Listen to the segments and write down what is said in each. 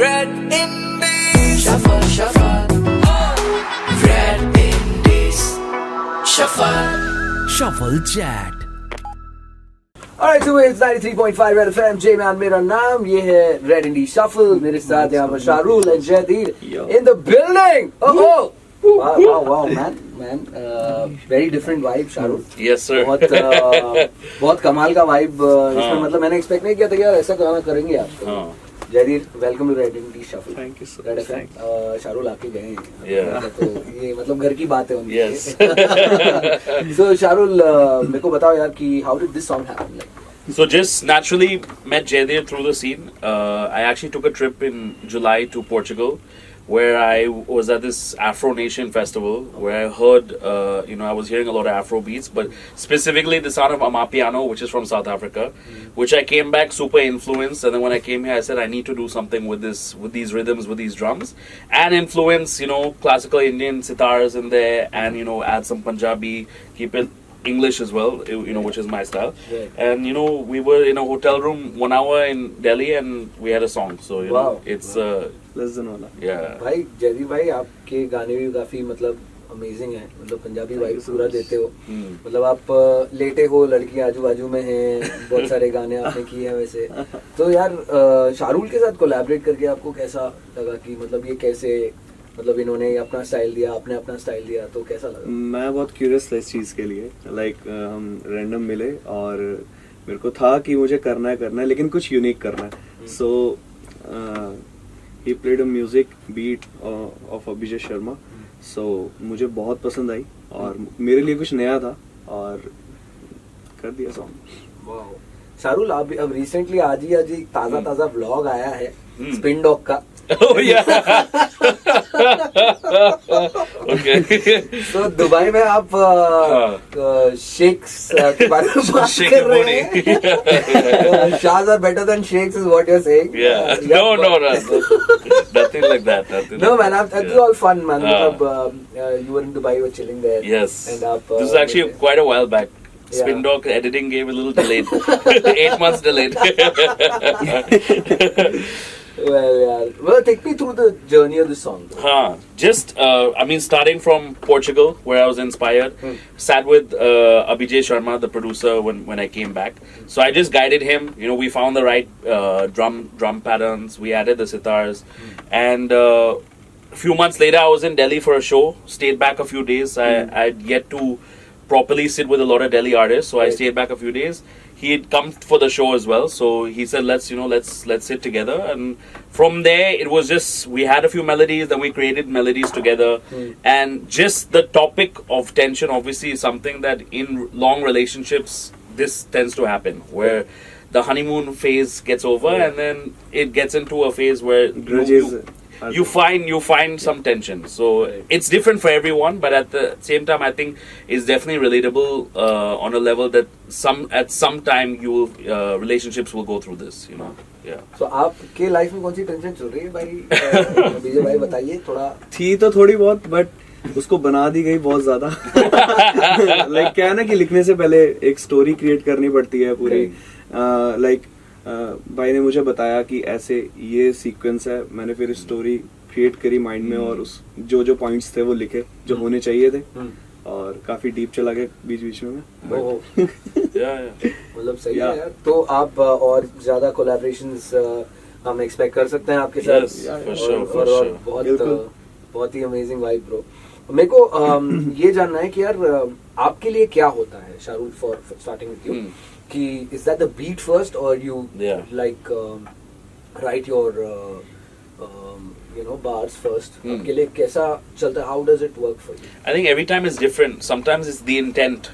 Red Indies. Shuffle, shuffle. Red Indies. Shuffle. Shuffle Chat. Alright, so it's 93.5 Red FM. JMan मेरा नाम, ये है Red Indie Shuffle. मेरे साथ यहाँ पर शाहरुल and Dhir in the building. Oh. Wow, man. Very different vibe, शाहरुल. Yes, sir. बहुत कमाल का vibe. इसमें मतलब मैंने expect नहीं किया था यार ऐसा गाना करेंगे आप. जयदीर, welcome to Red Indie Shuffle. Thank you so Red FM. शाहरुल आके गए हैं. Yeah. तो ये मतलब घर की बात है उनकी. Yes. So शाहरुल, मेरे को बताओ यार कि how did this song happen? Like, So just naturally met Jaydev through the scene. I actually took a trip in July to Portugal, where I was at this Afro Nation festival, where I heard, I was hearing a lot of Afro beats, but specifically the sound of Amapiano, which is from South Africa, which I came back super influenced. And then when I came here, I said I need to do something with these rhythms, with these drums, and influence, classical Indian sitars in there, and add some Punjabi, keep it English as well, which is my style. Right. And we were in a hotel room 1 hour in Delhi, and we had a song. So it's less than वाला. yeah. भाई जयदीप भाई, आपके गाने भी काफी मतलब amazing है. मतलब पंजाबी वाइब पूरा देते हो. मतलब आप लेटे हो, लड़की आजू बाजू में हैं, बहुत सारे गाने आपने किए हैं वैसे. तो यार शाहरुल के साथ कोलैबोरेट करके आपको कैसा लगा कि मतलब ये कैसे, मतलब इन्होंने अपना स्टाइल दिया, आपने अपना स्टाइल दिया, तो कैसा लगा? मैं बहुत क्यूरियस था इस चीज़ के लिए. हम रैंडम मिले और मेरे को था कि मुझे करना है लेकिन कुछ यूनिक करना है. So he played a music beat of Abhijay Sharma. So मुझे बहुत पसंद आई और मेरे लिए कुछ नया था और कर दिया सॉन्ग. वाह. शाहरुल, अब रिसेंटली आज ही ताजा व्लॉग आया है स्पिन डॉग का. Oh yeah. Okay. तो दुबई में आप शेक्स के बारे में बात कर रहे हैं. Shahs are better than sheikhs is what you're saying. Yeah. No. Nothing like that. No man, it's all fun man. You were in Dubai, you were chilling there. Yes. And this was actually quite a while back. Spin Dog editing game a little delayed. 8 months delayed. Well, take me through the journey of the song. Starting from Portugal, where I was inspired, sat with Abhijay Sharma, the producer, when I came back. So I just guided him. We found the right drum patterns. We added the sitars, and a few months later, I was in Delhi for a show. Stayed back a few days. I'd yet to properly sit with a lot of Delhi artists, so I stayed back a few days. He had come for the show as well, so he said, let's sit together. And from there, it was just, we had a few melodies, then we created melodies together. And just the topic of tension, obviously, is something that in long relationships, this tends to happen, where the honeymoon phase gets over, and then it gets into a phase where you find some tension. So it's different for everyone, but at the same time, I think it's definitely relatable on a level that at some time relationships will go through this. Yeah. So आपके life में कौन सी tension चल रही है भाई? विजय भाई बताइए थोड़ा. थी तो थोड़ी बहुत, बट उसको बना दी गई बहुत ज्यादा. क्या है ना कि लिखने से पहले एक स्टोरी क्रिएट करनी पड़ती है पूरी. भाई ने मुझे बताया कि ऐसे ये सीक्वेंस है. मैंने फिर स्टोरी क्रिएट करी माइंड में और उस जो पॉइंट्स थे वो लिखे जो होने चाहिए थे. और काफी डीप चला गया बीच में. मतलब सही है यार. तो आप और ज्यादा कोलैबोरेशंस हम एक्सपेक्ट कर सकते हैं आपके साथ. बहुत ही अमेजिंग वाइब ब्रो. मेरे को ये जानना है कि यार आपके लिए क्या होता है शाहरुल, फॉर स्टार्टिंग विद यू, कि is that the beat first or you write your bars first? आपके लिए कैसा चलता है? How does it work for you? I think every time is different. Sometimes it's the intent,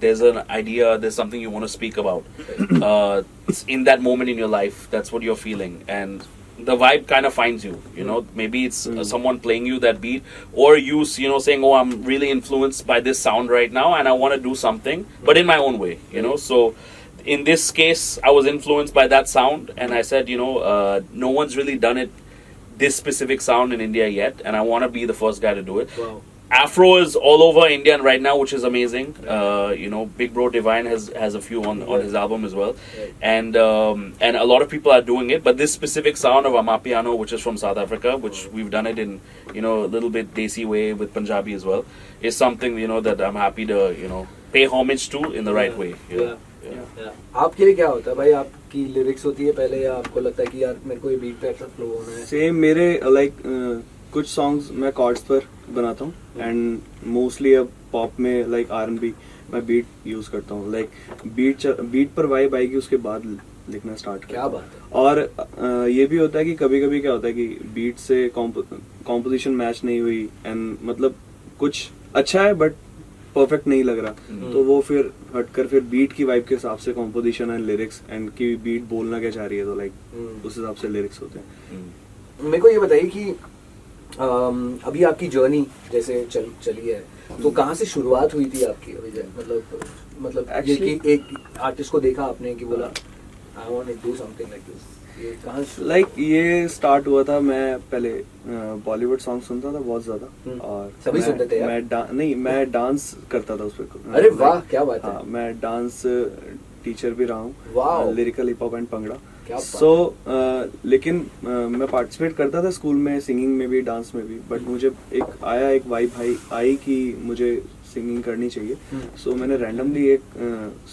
there's an idea, there's something you want to speak about. It's in that moment in your life, that's what you're feeling, and the vibe kind of finds you. Maybe it's someone playing you that beat, or you saying, oh, I'm really influenced by this sound right now and I want to do something, but in my own way. So in this case, I was influenced by that sound, and I said, no one's really done it, this specific sound in India yet, and I want to be the first guy to do it. Wow. Afro is all over Indian right now, which is amazing. You know, Big Bro Divine has a few on his album as well, and a lot of people are doing it. But this specific sound of Amapiano, which is from South Africa, which we've done it in, you know, a little bit Desi way with Punjabi as well, is something, you know, that I'm happy to, you know, pay homage to in the right way. आपके लिए क्या होता है भाई? आपकी lyrics होती है पहले, या आपको लगता है कि यार मेरे को ये बीट पे ऐसा फ्लो होना है? सेम मेरे लाइक कुछ सॉन्ग्स मैं कॉर्ड्स पर बनाता हूँ, एंड मोस्टली अब पॉप में लाइक R&B मैं बीट यूज करता हूँ. लाइक बीट पर वाइब आएगी, उसके बाद लिखना स्टार्ट करता हूँ. और ये भी होता है कि कभी कभी क्या होता है कि बीट से कॉम्पोजिशन मैच नहीं हुई, एंड मतलब कुछ अच्छा है बट परफेक्ट नहीं लग रहा, तो वो फिर हटकर फिर बीट की वाइब के हिसाब से कॉम्पोजिशन एंड लिरिक्स, एंड की बीट बोलना क्या चाह रही है, तो लाइक उस हिसाब से लिरिक्स होते हैं. मेरे को ये बताइए कि अभी आपकी जर्नी जैसे चली है, तो कहाँ से शुरुआत हुई थी आपकी अभी? मतलब ये कि एक आर्टिस्ट को देखा आपने कि बोला I want to do something like this, ये कहाँ लाइक ये स्टार्ट हुआ था. मैं पहले बॉलीवुड सॉन्ग सुनता था बहुत ज्यादा, और सभी सुनते थे यार? मैं डांस करता था उस पर. अरे वाह, क्या बात है. हाँ, मैं डांस टीचर भी रहा वाह. हूँ, lyrical hip hop and bhangra. लेकिन मैं पार्टिसिपेट करता था स्कूल में, सिंगिंग में भी, डांस में भी, बट मुझे एक वाइब आई कि मुझे सिंगिंग करनी चाहिए. सो मैंने रैंडमली एक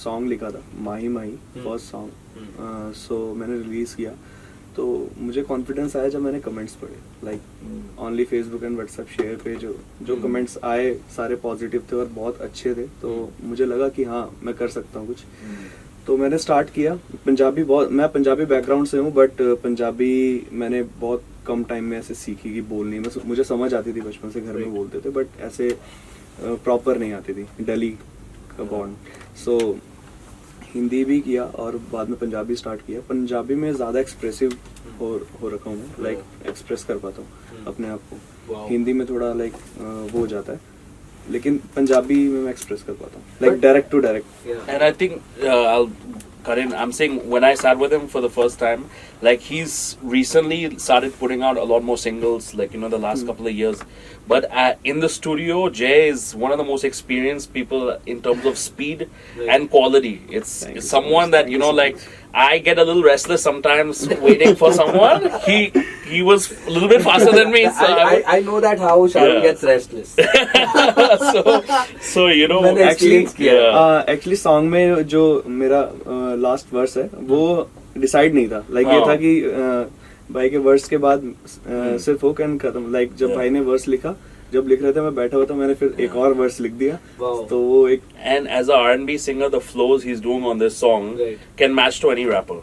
सॉन्ग लिखा था, माही माही, फर्स्ट सॉन्ग. सो मैंने रिलीज किया, तो मुझे कॉन्फिडेंस आया जब मैंने कमेंट्स पढ़े, like only Facebook and WhatsApp share पे जो कमेंट्स आए सारे पॉजिटिव थे और बहुत अच्छे थे. तो मुझे लगा कि हाँ मैं कर सकता हूँ कुछ. तो मैंने स्टार्ट किया. मैं पंजाबी बैकग्राउंड से हूँ, बट पंजाबी मैंने बहुत कम टाइम में ऐसे सीखी कि बोलनी. मुझे समझ आती थी, बचपन से घर में बोलते थे, बट ऐसे प्रॉपर नहीं आती थी, दिल्ली का बॉन्ड. सो हिंदी भी किया और बाद में पंजाबी स्टार्ट किया. पंजाबी में ज़्यादा एक्सप्रेसिव हो रखा हूँ, लाइक एक्सप्रेस कर पाता हूँ अपने आप को. हिंदी में थोड़ा लाइक वो हो जाता है, लेकिन पंजाबी में मैं एक्सप्रेस कर पाता हूँ, like direct to direct. And I think Karan, I'm saying when I sat with him for the first time, like he's recently started putting out a lot more singles, like, you know, the last couple of years. But in the studio, Jay is one of the most experienced people in terms of speed and quality. It's someone that, you know, like I get a little restless sometimes waiting for someone. He was a little bit faster than me. So I know that how Shah gets restless. so you know, actually song में जो मेरा last verse है वो decide नहीं था. Like ये था कि भाई के वर्स के बाद सिर्फ हुक एंड खत्म. लाइक जब भाई ने वर्स लिखा, जब लिख रहे थे मैं बैठा हुआ था, मैंने फिर एक और वर्स लिख दिया. तो वो एक, and as a R&B singer, the flows he's doing on this song can match to any rapper.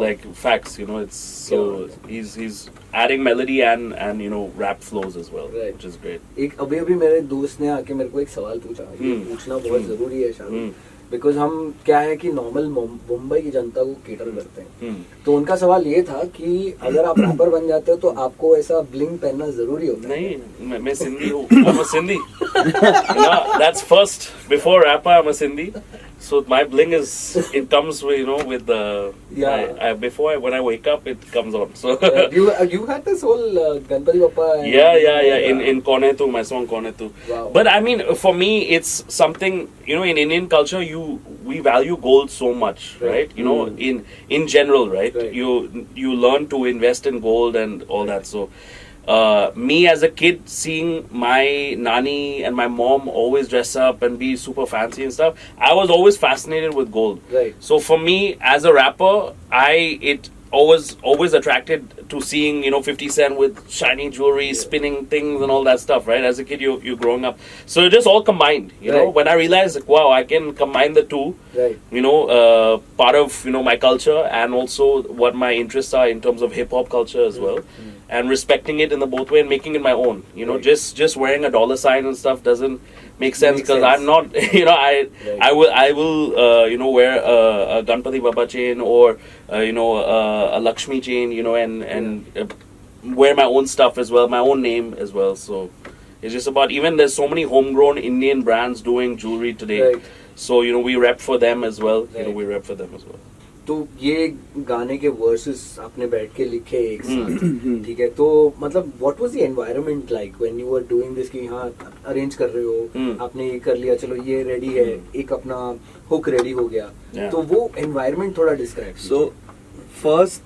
Like facts, you know, it's so he's adding melody and you know rap flows as well, which is great. एक अभी मेरे दोस्त ने आके मेरे को एक सवाल पूछा, ये पूछना बहुत जरूरी है शायद, बिकॉज हम क्या है कि नॉर्मल मुंबई की जनता को केटर करते हैं. तो उनका सवाल ये था कि अगर आप रैपर बन जाते हो तो आपको ऐसा ब्लिंग पहनना जरूरी होता है? नहीं, मैं सिंधी हूँ. I'm a Sindhi. That's first. Before rapper, I'm a Sindhi. So my bling it comes with, you know, with the when I wake up, it comes on. So you had this whole Ganpati Bappa. In Kone Tu, my song Kone Tu. Wow. But I mean, for me, it's something, you know, in Indian culture, we value gold so much, right? You know, in general, right? You learn to invest in gold and all that. So me as a kid, seeing my nani and my mom always dress up and be super fancy and stuff, I was always fascinated with gold. So for me as a rapper, it always attracted to seeing, you know, 50 Cent with shiny jewelry, spinning things and all that stuff, right? As a kid, you're growing up, so it just all combined, you know. When I realized, like, wow, I can combine the two, you know, part of, you know, my culture and also what my interests are in terms of hip hop culture as well, and respecting it in the both way and making it my own, you know. Just wearing a dollar sign and stuff doesn't make sense, because I'm not, you know, I will you know, wear a Ganpati Bappa chain or you know, a Lakshmi chain, you know, and wear my own stuff as well, my own name as well. So it's just about, even there's so many homegrown Indian brands doing jewelry today. So, you know, we rep for them as well. You know, we rep for them as well. तो ये गाने के versus आपने बैठ के लिखे एक साथ, ठीक है, तो मतलब what was the environment like when you were doing this कि हाँ अरेंज कर रहे हो, आपने ये कर लिया, चलो ये रेडी है, एक अपना हुक रेडी हो गया, तो वो एनवायरनमेंट थोड़ा डिस्क्राइब। सो फर्स्ट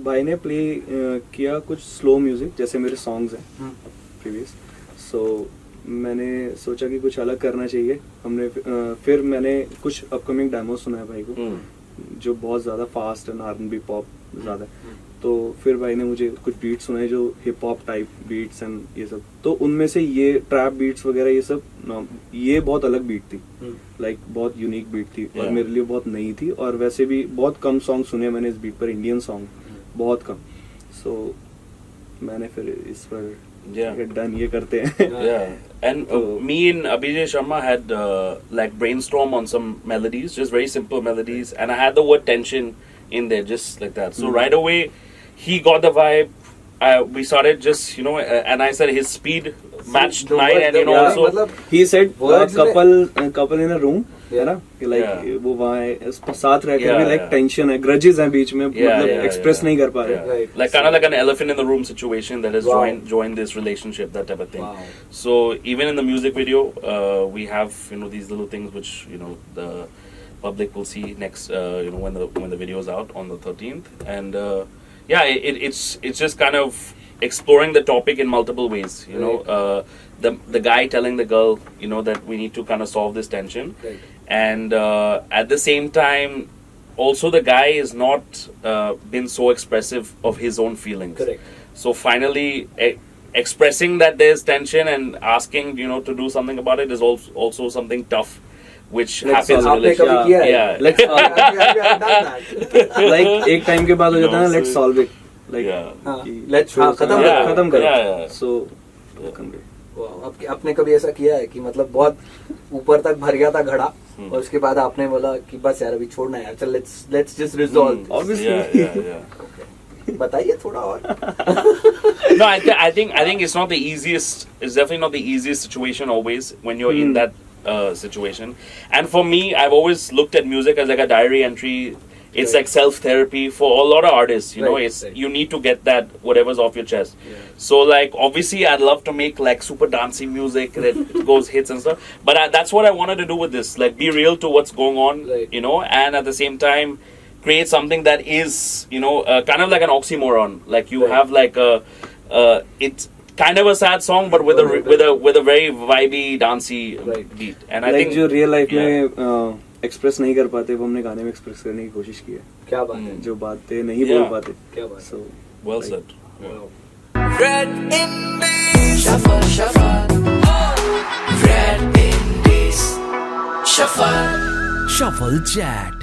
भाई ने प्ले किया कुछ स्लो म्यूजिक जैसे मेरे सॉन्ग्स हैं प्रीवियस, सो मैंने सोचा कि कुछ अलग करना चाहिए। हमने फिर मैंने कुछ अपकमिंग डेमो सुनाया भाई को जो बहुत ज़्यादा फास्ट एंड R&B पॉप ज़्यादा है, तो फिर भाई ने मुझे कुछ बीट्स सुनाए जो hip hop type beats and ये सब, तो उनमें से ये ट्रैप बीट्स वगैरह ये सब, ये बहुत अलग बीट थी, लाइक बहुत यूनिक बीट थी और मेरे लिए बहुत नई थी, और वैसे भी बहुत कम सॉन्ग सुने मैंने इस बीट पर, इंडियन सॉन्ग बहुत कम, सो मैंने फिर इस पर डन ये करते हैं। And me and Abhijay Sharma had like brainstorm on some melodies, just very simple melodies, and I had the word tension in there just like that. So right away he got the vibe. We started just and I said his speed matched mine, and also he said couple in a room, है ना, like वो वहाँ साथ रह के भी like tension है, grudges हैं बीच में, मतलब एक्सप्रेस नहीं कर पा रहे, like kind of like an elephant in the room situation that has joined this relationship, that type of thing. So even in the music video we have these little things which the public will see next when the video is out on the 13th, and it's just kind of exploring the topic in multiple ways, the guy telling the girl that we need to kind of solve this tension, and at the same time also the guy is not been so expressive of his own feelings. Correct. So finally expressing that there's tension and asking to do something about it is also something tough which happens in relationship. Let's like एक time के बाद हो जाता है ना, let's solve it, like खत्म करो, so आपने कभी ऐसा किया है कि मतलब बहुत ऊपर तक भर गया था घड़ा और उसके बाद आपने बोला कि बस यार अभी छोड़ना है यार, चल लेट्स जस्ट रिजॉल्व, ऑब्वियसली बताइए थोड़ा और। No, I think it's not the easiest. It's definitely not the easiest situation always when you're in that situation. And for me, I've always looked at music as like a diary entry. It's like self-therapy for a lot of artists, you need to get that whatever's off your chest. So like obviously I'd love to make like super dancey music that goes hits and stuff, but that's what I wanted to do with this, like be real to what's going on, and at the same time create something that is kind of like an oxymoron, like you have like it's kind of a sad song but with a very vibey dancey beat, and I think जो real life में express नहीं कर पाते वो हमने गाने में express करने की कोशिश की है। क्या बात है, जो बातें नहीं बोल पाते। क्या बात है, so well said. Red Indies, shuffle, shuffle. Red Indies, shuffle, Shuffle Chat.